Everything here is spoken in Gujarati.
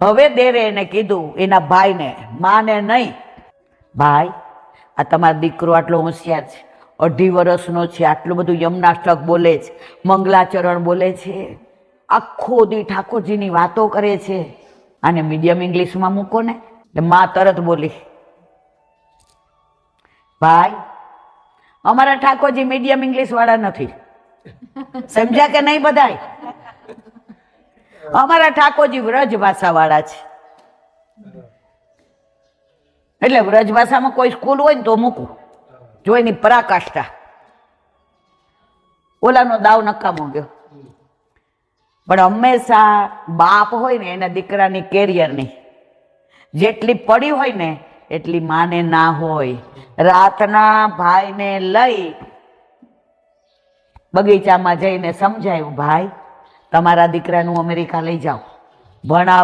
હવે દેરે એને કીધું એના ભાઈને, માને નહીં, ભાઈ આ તમારો દીકરો આટલો હોશિયાર છે, 2.5 વર્ષનો છે, આટલું બધું યમનાષ્ટક બોલે છે, મંગલાચરણ બોલે છે, આખો દી ઠાકોરજીની વાતો કરે છે, આને મીડિયમ ઇંગ્લિશમાં મૂકો ને. એટલે માં તરત બોલી, ભાઈ અમારા ઠાકોરજી મીડિયમ ઇંગ્લિશ વાળા નથી, સમજ્યા કે નહીં બધાય? અમારા ઠાકોરજી વ્રજ ભાષા વાળા છે. એટલે વ્રજ ભાષામાં કોઈ સ્કૂલ હોય ને તો મૂકું, જો એની પરાકાષ્ઠા. ઓલાનો દાવ નકામો ગયો. પણ હંમેશા બાપ હોય ને એના દીકરાની કેરિયરની જેટલી પડી હોય ને એટલી માને ના હોય. રાતના ભાઈને લઈ બગીચામાં જઈને સમજાયું, ભાઈ તમારા દીકરાનું અમેરિકા લઈ જાઓ, ભણાવ.